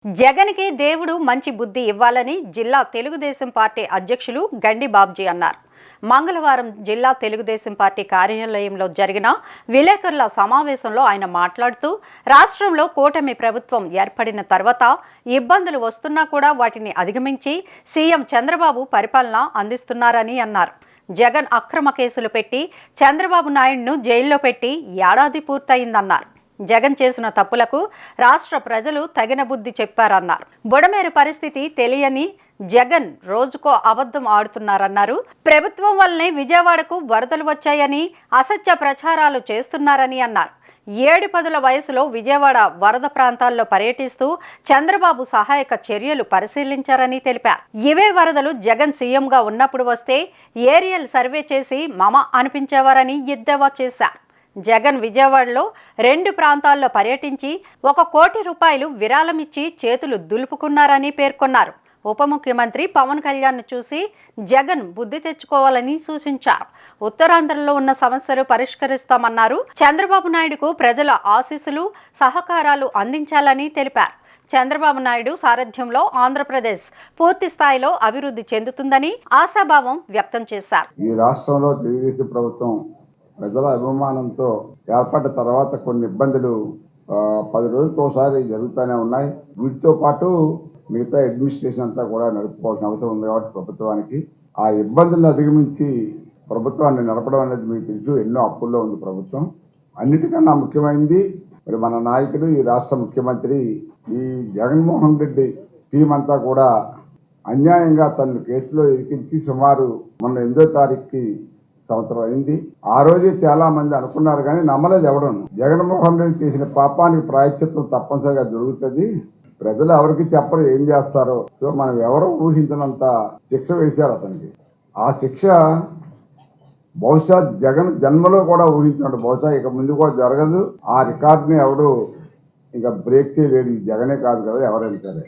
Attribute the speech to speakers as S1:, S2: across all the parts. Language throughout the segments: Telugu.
S1: జగన్కి దేవుడు మంచి బుద్ధి ఇవ్వాలని జిల్లా తెలుగుదేశం పార్టీ అధ్యక్షులు గండి బాబ్జీ అన్నారు. మంగళవారం జిల్లా తెలుగుదేశం పార్టీ కార్యాలయంలో జరిగిన విలేకరుల సమావేశంలో ఆయన మాట్లాడుతూ రాష్ట్రంలో కూటమి ప్రభుత్వం ఏర్పడిన తర్వాత ఇబ్బందులు వస్తున్నా కూడా వాటిని అధిగమించి సీఎం చంద్రబాబు పరిపాలన అందిస్తున్నారని అన్నారు. జగన్ అక్రమ కేసులు పెట్టి చంద్రబాబు నాయుడును జైల్లో పెట్టి ఏడాది పూర్తయిందన్నారు. జగన్ చేసిన తప్పులకు రాష్ట్ర ప్రజలు తగిన బుద్ధి చెప్పారన్నారు. బుడమేరు పరిస్థితి తెలియని జగన్ రోజుకో అబద్ధం ఆడుతున్నారన్నారు. ప్రభుత్వం వల్లనే విజయవాడకు వరదలు వచ్చాయని అసత్య ప్రచారాలు చేస్తున్నారని అన్నారు. 7 వయసులో విజయవాడ వరద ప్రాంతాల్లో పర్యటిస్తూ చంద్రబాబు సహాయక చర్యలు పరిశీలించారని తెలిపారు. ఇవే వరదలు జగన్ సీఎంగా ఉన్నప్పుడు వస్తే ఏరియల్ సర్వే చేసి మమ అనిపించేవారని ఎద్దేవా చేశారు. జగన్ విజయవాడలో 2 ప్రాంతాల్లో పర్యటించి 1 కోటి రూపాయలు విరాళం ఇచ్చి చేతులు దులుపుకున్నారని పేర్కొన్నారు. ఉప ముఖ్యమంత్రి పవన్ కళ్యాణ్ చూసి జగన్ బుద్ధి తెచ్చుకోవాలని సూచించారు. ఉత్తరాంధ్రలో ఉన్న సమస్యలు పరిష్కరిస్తామన్నారు. చంద్రబాబు నాయుడుకు ప్రజల ఆశీస్సులు సహకారాలు అందించాలని తెలిపారు. చంద్రబాబు నాయుడు సారథ్యంలో ఆంధ్రప్రదేశ్ పూర్తి స్థాయిలో అభివృద్ధి చెందుతుందని ఆశాభావం వ్యక్తం చేశారు.
S2: ఈ రాష్ట్రంలో తెలుగుదేశం ప్రభుత్వం ప్రజల అభిమానంతో ఏర్పడ్డ తర్వాత కొన్ని ఇబ్బందులు 10 రోజులకు ఒకసారి జరుగుతూనే ఉన్నాయి. వీటితో పాటు మిగతా అడ్మినిస్ట్రేషన్ అంతా కూడా నడుపుకోవాల్సిన అవసరం ఉంది కాబట్టి ప్రభుత్వానికి ఆ ఇబ్బందులను అధిగమించి ప్రభుత్వాన్ని నడపడం అనేది మీకు తెలుసు. ఎన్నో అప్పుల్లో ఉంది ప్రభుత్వం. అన్నిటికన్నా ముఖ్యమైనది మరి మన నాయకుడు ఈ రాష్ట్ర ముఖ్యమంత్రి ఈ జగన్మోహన్ రెడ్డి టీం అంతా కూడా అన్యాయంగా తన కేసులో ఇరికించి సుమారు మొన్న 8వ తారీఖుకి సంవత్సరం అయింది. ఆ రోజే చాలా మంది అనుకున్నారు కానీ నమ్మలేదు ఎవడం. జగన్మోహన్ రెడ్డి చేసిన పాపానికి ప్రాయశ్చిత్తం తప్పనిసరిగా జరుగుతుంది. ప్రజలు ఎవరికి చెప్పరు ఏం చేస్తారో. సో మనం ఎవరో ఊహించినంత శిక్ష వేశారు అతనికి. ఆ శిక్ష బహుశా జగన్ జన్మలో కూడా ఊహించినట్టు బహుశా ఇక ముందు కూడా జరగదు. ఆ రికార్డుని ఎవరు ఇంకా బ్రేక్ చేయలేడు. జగనే కాదు కదా ఎవరైనా సరే.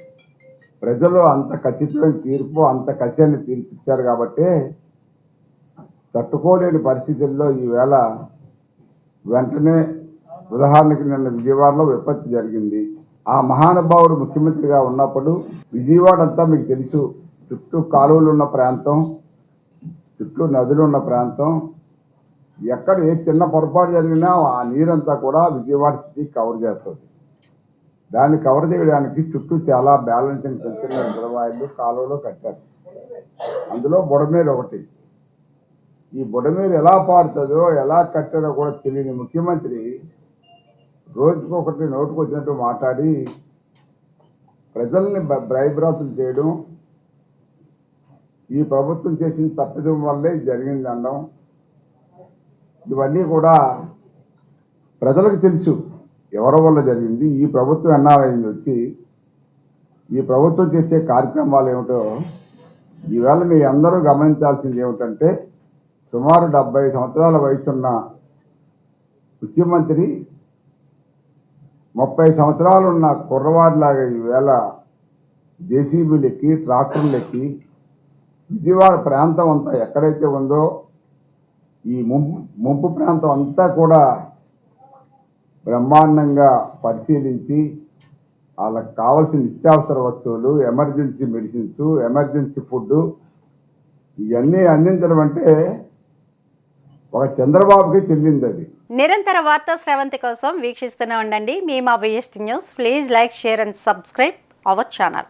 S2: ప్రజలు అంత ఖచ్చితమైన తీర్పు అంత కసిని తీర్పిచ్చారు కాబట్టి తట్టుకోలేని పరిస్థితుల్లో ఈవేళ వెంటనే ఉదాహరణకి నిన్న విజయవాడలో విపత్తు జరిగింది. ఆ మహానుభావుడు ముఖ్యమంత్రిగా ఉన్నప్పుడు విజయవాడ అంతా మీకు తెలుసు. చుట్టూ కాలువలు ఉన్న ప్రాంతం, చుట్టూ నదులు ఉన్న ప్రాంతం. ఎక్కడ ఏ చిన్న పొరపాటు జరిగినా ఆ నీరంతా కూడా విజయవాడ సిటీ కవర్ చేస్తుంది. దాన్ని కవర్ చేయడానికి చుట్టూ చాలా బ్యాలెన్సింగ్ తెలిసిన రిజర్వాయర్లు కాలువలో కట్టారు. అందులో బుడమేరు ఒకటి. ఈ బుడమేరు ఎలా పారుతుందో ఎలా కట్టారో కూడా తెలియని ముఖ్యమంత్రి రోజుకొకటి నోటుకు వచ్చినట్టు మాట్లాడి ప్రజల్ని భయభ్రాంతులు చేయడం, ఈ ప్రభుత్వం చేసిన తప్పిదం వల్లే జరిగింది అనడం, ఇవన్నీ కూడా ప్రజలకు తెలుసు ఎవరి వల్ల జరిగింది. ఈ ప్రభుత్వం ఎన్నారైంది వచ్చి ఈ ప్రభుత్వం చేసే కార్యక్రమాలు ఏమిటో ఈవేళ మీ అందరూ గమనించాల్సింది ఏమిటంటే సుమారు 70 సంవత్సరాల వయసున్న ముఖ్యమంత్రి 30 సంవత్సరాలున్న కుర్రవాడిలాగా ఈవేళ జేసీబీలు ఎక్కి ట్రాక్టర్లు ఎక్కి విజయవాడ ప్రాంతం అంతా ఎక్కడైతే ఉందో ఈ ముంపు ప్రాంతం అంతా కూడా బ్రహ్మాండంగా పరిశీలించి వాళ్ళకి కావాల్సిన నిత్యావసర వస్తువులు, ఎమర్జెన్సీ మెడిసిన్స్, ఎమర్జెన్సీ ఫుడ్ ఇవన్నీ అందించడం అంటే ఒక చంద్రబాబుకి చెల్లింది. అది
S1: నిరంతర వార్తా స్రవంతి కోసం వీక్షిస్తూనే ఉండండి. మీ మా VST news. Please like, share and subscribe our channel.